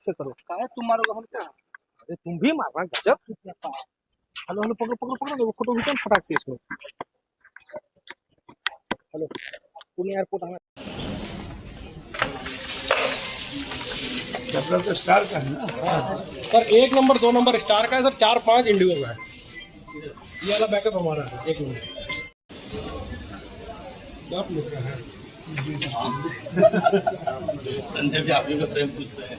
से करो। काय तुम मारोगे हम क्या? अरे तुम भी मारना, गजब चुतिया पा। हेलो हेलो, पकड़ो पकड़ो पकड़ो, देखो फोटो खींचो फटाक से इसमें। हेलो, पुणे एयरपोर्ट आना। मतलब तो स्टार का है ना सर 1 नंबर 2 नंबर स्टार का है सर, 4-5 इंडिगो का है। ये वाला बैकअप हमारा है। 1 मिनट आप लिख रहा है संजय भी आप ही का प्रेम पूछते हैं।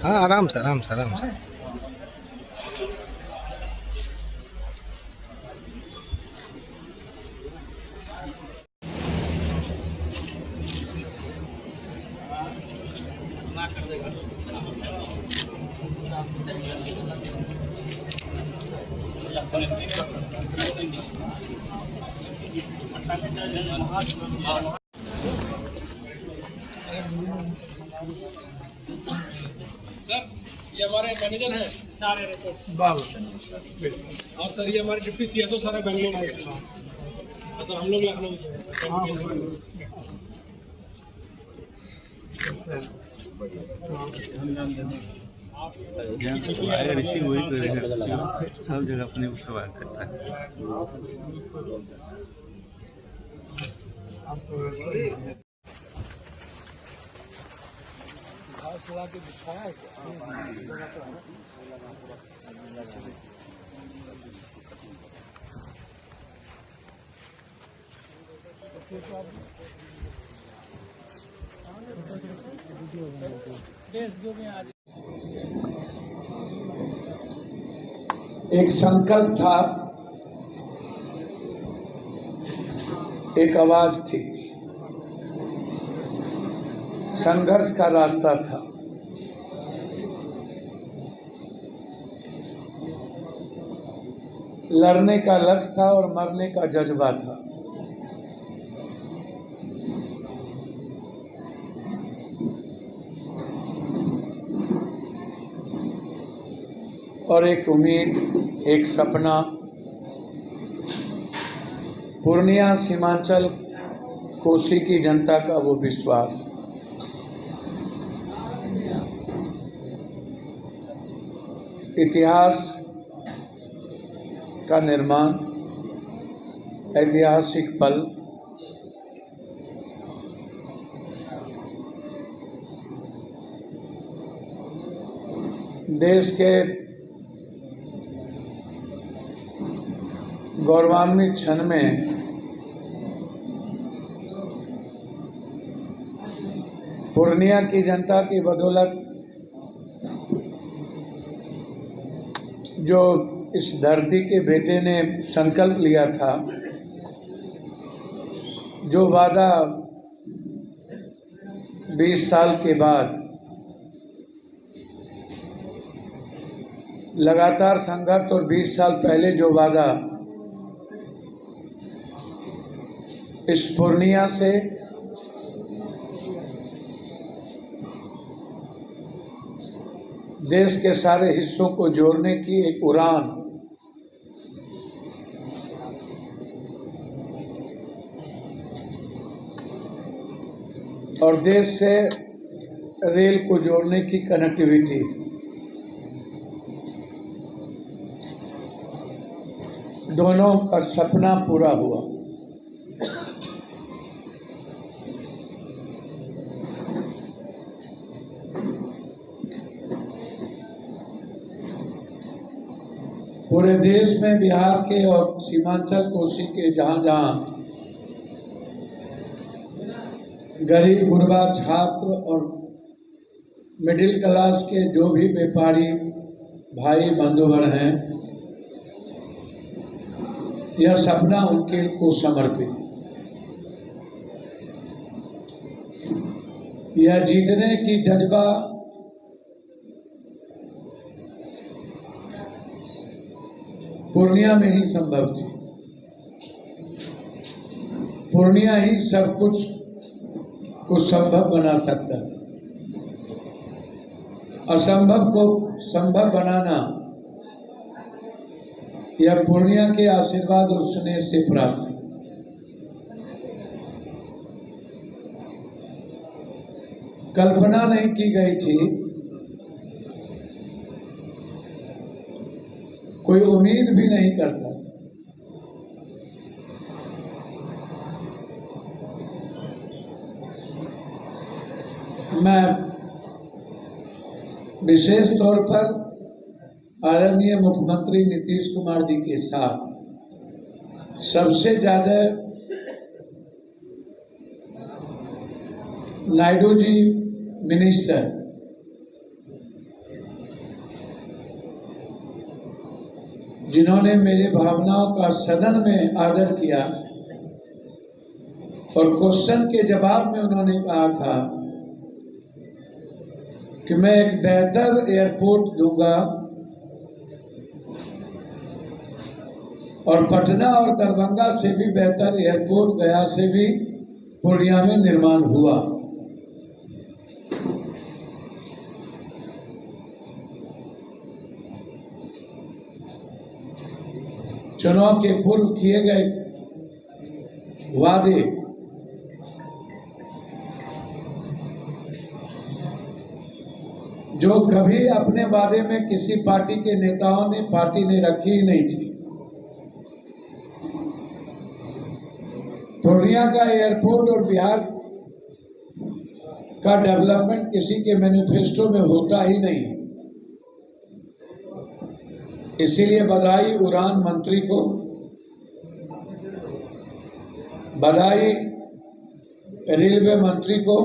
हाँ, आराम से आराम से आराम से। सर ये हमारे मैनेजर हैं स्टार एयरपोर्ट। और सर ये हमारे डिप्टी सीएसओ सर है बेंगलोर में। तो हम लोग लखनऊ से ऋषि वही सब जगह अपने सवाल करता है। घास लगा के बिछाया है एक संकल्प था, एक आवाज थी, संघर्ष का रास्ता था। लड़ने का लक्ष्य था और मरने का जज्बा था। और एक उम्मीद, एक सपना, पूर्णिया सीमांचल कोसी की जनता का वो विश्वास। इतिहास का निर्माण, ऐतिहासिक पल, देश के गौरवान्वित क्षण में पूर्णिया की जनता की बदौलत जो इस धरती के बेटे ने संकल्प लिया था, जो वादा 20 साल के बाद लगातार संघर्ष और 20 साल पहले जो वादा इस पूर्णिया से देश के सारे हिस्सों को जोड़ने की एक उड़ान, और देश से रेल को जोड़ने की कनेक्टिविटी, दोनों का सपना पूरा हुआ। पूरे देश में बिहार के और सीमांचल कोसी के जहाँ जहाँ गरीब गुरबा छात्र और मिडिल क्लास के जो भी व्यापारी भाई बंधुवर हैं, यह सपना उनके को समर्पित। यह जीतने की जज्बा पूर्णिया में ही संभव थी। पूर्णिया ही सब कुछ को संभव बना सकता था। असंभव को संभव बनाना यह पूर्णिया के आशीर्वाद और स्नेह से प्राप्त। कल्पना नहीं की गई थी, कोई उम्मीद भी नहीं करता। मैं विशेष तौर पर आदरणीय मुख्यमंत्री नीतीश कुमार जी के साथ सबसे ज्यादा नायडू जी मिनिस्टर जिन्होंने मेरे भावनाओं का सदन में आदर किया और क्वेश्चन के जवाब में उन्होंने कहा था कि मैं एक बेहतर एयरपोर्ट दूंगा और पटना और दरभंगा से भी बेहतर एयरपोर्ट गया से भी पूर्णिया में निर्माण हुआ। चुनाव के पूर्व किए गए वादे जो कभी अपने वादे में किसी पार्टी के नेताओं ने पार्टी ने रखी ही नहीं थी। पूर्णिया का एयरपोर्ट और बिहार का डेवलपमेंट किसी के मैनिफेस्टो में होता ही नहीं। इसीलिए बधाई उड़ान मंत्री को, बधाई रेलवे मंत्री को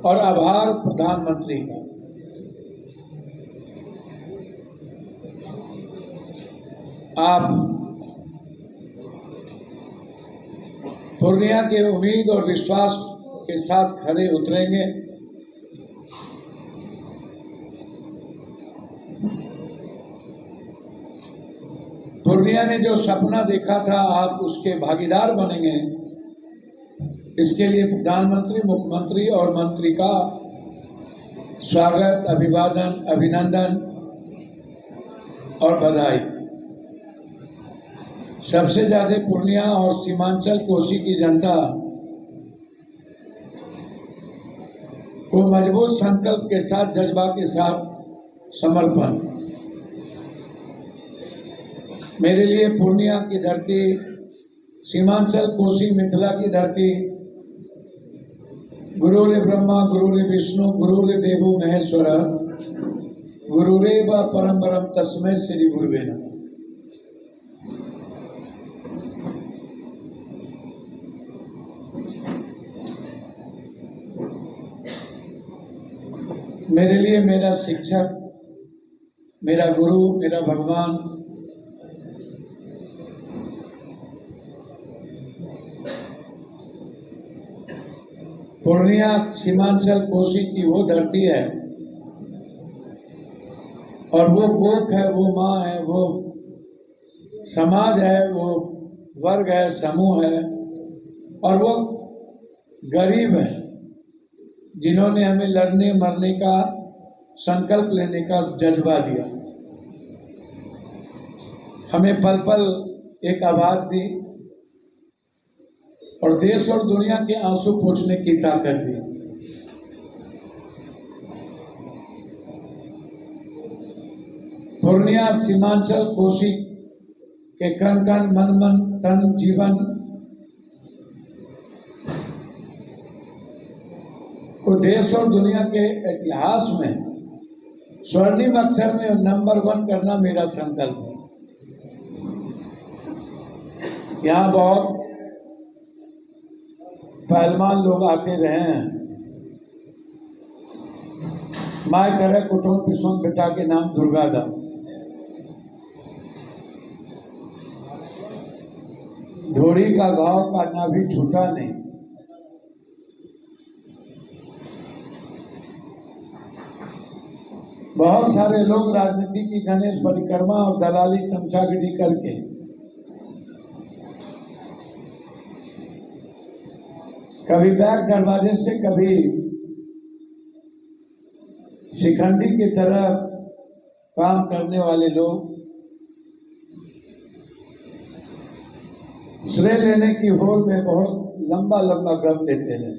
और आभार प्रधानमंत्री का। आप पूर्णिया के उम्मीद और विश्वास के साथ खड़े उतरेंगे। पूर्णिया ने जो सपना देखा था आप उसके भागीदार बनेंगे। इसके लिए प्रधानमंत्री, मुख्यमंत्री और मंत्री का स्वागत, अभिवादन, अभिनंदन और बधाई। सबसे ज्यादा पूर्णिया और सीमांचल कोसी की जनता को मजबूत संकल्प के साथ, जज्बा के साथ समर्पण। मेरे लिए पूर्णिया की धरती, सीमांचल कोसी मिथिला की धरती गुरुरे ब्रह्मा गुरुरे विष्णु गुरुरे देवो महेश्वर गुरुरेव परम परम तस्मै श्री गुरुवे नमः। मेरे लिए मेरा शिक्षक, मेरा गुरु, मेरा भगवान पूर्णिया सीमांचल कोसी की वो धरती है और वो कोख है, वो माँ है, वो समाज है, वो वर्ग है, समूह है और वो गरीब है जिन्होंने हमें लड़ने मरने का संकल्प लेने का जज्बा दिया, हमें पल पल एक आवाज दी और देश और दुनिया के आंसू पोंछने की ताकत दी। पूर्णिया सीमांचल कोसी के कण कण, मन मन, तन, जीवन को देश और दुनिया के इतिहास में स्वर्णिम अक्षर में नंबर 1 करना मेरा संकल्प है। यहाँ बहुत पहलवान लोग आते रहे हैं। माय करे कुटुंब पिसों बेटा के नाम दुर्गादास। ढोरी का घाव का ना भी छूटा नहीं। बहुत सारे लोग राजनीति की गणेश परिक्रमा और दलाली चमचागिरी करके कभी बैक दरवाजे से, कभी शिखंडी की तरह काम करने वाले लोग श्रेय लेने की होड़ में बहुत लंबा लंबा गप देते हैं।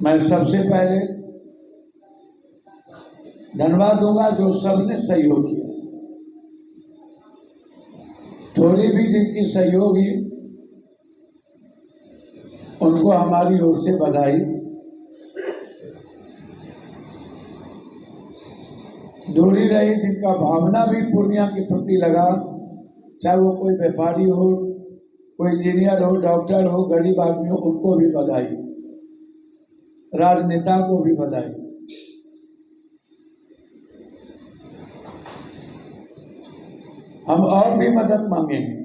मैं सबसे पहले धन्यवाद दूंगा जो सबने सहयोग किया। थोड़ी भी जिनकी सहयोग हुई उनको हमारी ओर से बधाई। दूरी रही जिनका भावना भी पूर्णिया के प्रति लगा, चाहे वो कोई व्यापारी हो, कोई इंजीनियर हो, डॉक्टर हो, गरीब आदमी हो, उनको भी बधाई, राजनेता को भी बधाई। हम और भी मदद मांगेंगे,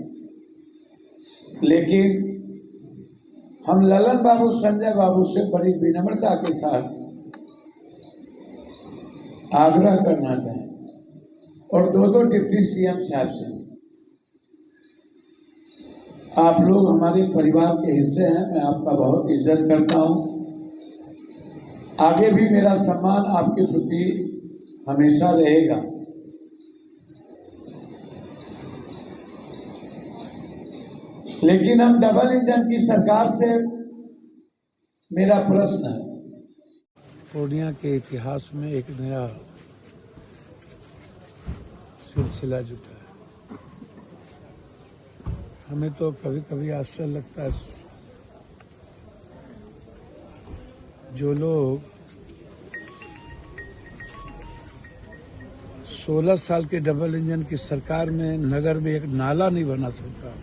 लेकिन हम ललन बाबू, संजय बाबू से बड़ी विनम्रता के साथ आग्रह करना चाहें और दो डिप्टी सीएम साहब से, आप लोग हमारे परिवार के हिस्से हैं, मैं आपका बहुत इज्जत करता हूं। आगे भी मेरा सम्मान आपके प्रति हमेशा रहेगा। लेकिन हम डबल इंजन की सरकार से मेरा प्रश्न है, पूर्णिया के इतिहास में एक नया सिलसिला जुटा है। हमें तो कभी कभी आश्चर्य लगता है, जो लोग 16 साल के डबल इंजन की सरकार में नगर में एक नाला नहीं बना सकता,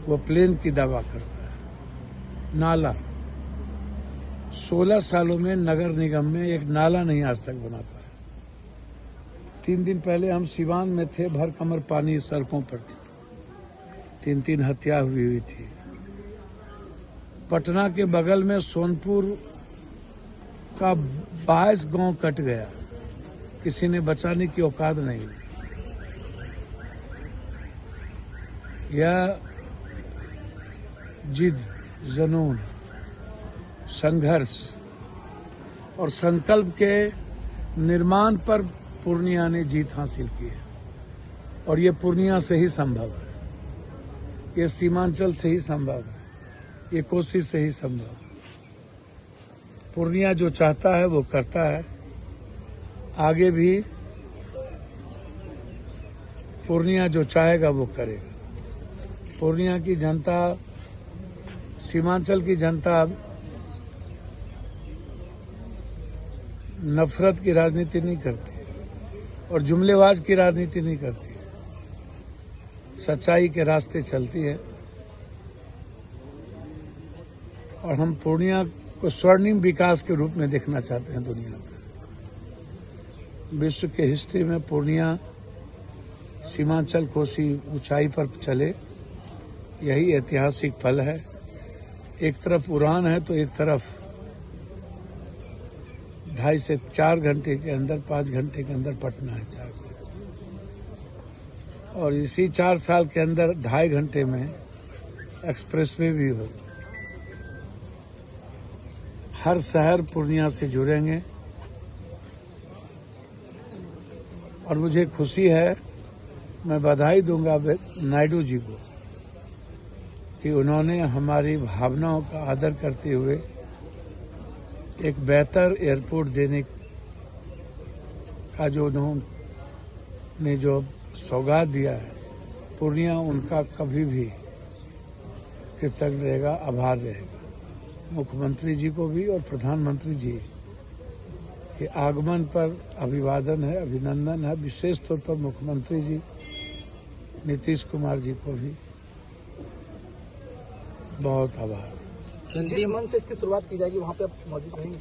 वो प्लेन की दावा करता है। नाला 16 सालों में नगर निगम में एक नाला नहीं आज तक बना पाया। 3 दिन पहले हम सिवान में थे, भर कमर पानी सड़कों पर थी, 3 हत्या हुई थी। पटना के बगल में सोनपुर का 22 गांव कट गया, किसी ने बचाने की औकात नहीं। यह जिद, जुनून, संघर्ष और संकल्प के निर्माण पर पूर्णिया ने जीत हासिल की है। और ये पूर्णिया से ही संभव है, ये सीमांचल से ही संभव है, ये कोसी से ही संभव है। पूर्णिया जो चाहता है वो करता है। आगे भी पूर्णिया जो चाहेगा वो करेगा। पूर्णिया की जनता, सीमांचल की जनता नफरत की राजनीति नहीं करती और जुमलेबाज की राजनीति नहीं करती, सच्चाई के रास्ते चलती है। और हम पूर्णिया को स्वर्णिम विकास के रूप में देखना चाहते हैं दुनिया में। विश्व के हिस्ट्री में पूर्णिया, सीमांचल, कोसी ऊंचाई पर चले, यही ऐतिहासिक पल है। एक तरफ उड़ान है तो एक तरफ 2.5 से 4 घंटे के अंदर, 5 घंटे के अंदर पटना है 4 घंटे। और इसी 4 साल के अंदर 2.5 घंटे में एक्सप्रेसवे भी हो। हर शहर पूर्णिया से जुड़ेंगे। और मुझे खुशी है, मैं बधाई दूंगा नायडू जी को कि उन्होंने हमारी भावनाओं का आदर करते हुए एक बेहतर एयरपोर्ट देने का जो उन्होंने जो सौगात दिया है, पूर्णिया उनका कभी भी कृतज्ञ रहेगा, आभार रहेगा। मुख्यमंत्री जी को भी और प्रधानमंत्री जी के आगमन पर अभिवादन है, अभिनंदन है। विशेष तौर पर मुख्यमंत्री जी नीतीश कुमार जी को भी बहुत आभार। केंद्रीय मंच से इसकी शुरुआत की जाएगी, वहाँ पे आप मौजूद रहेंगे।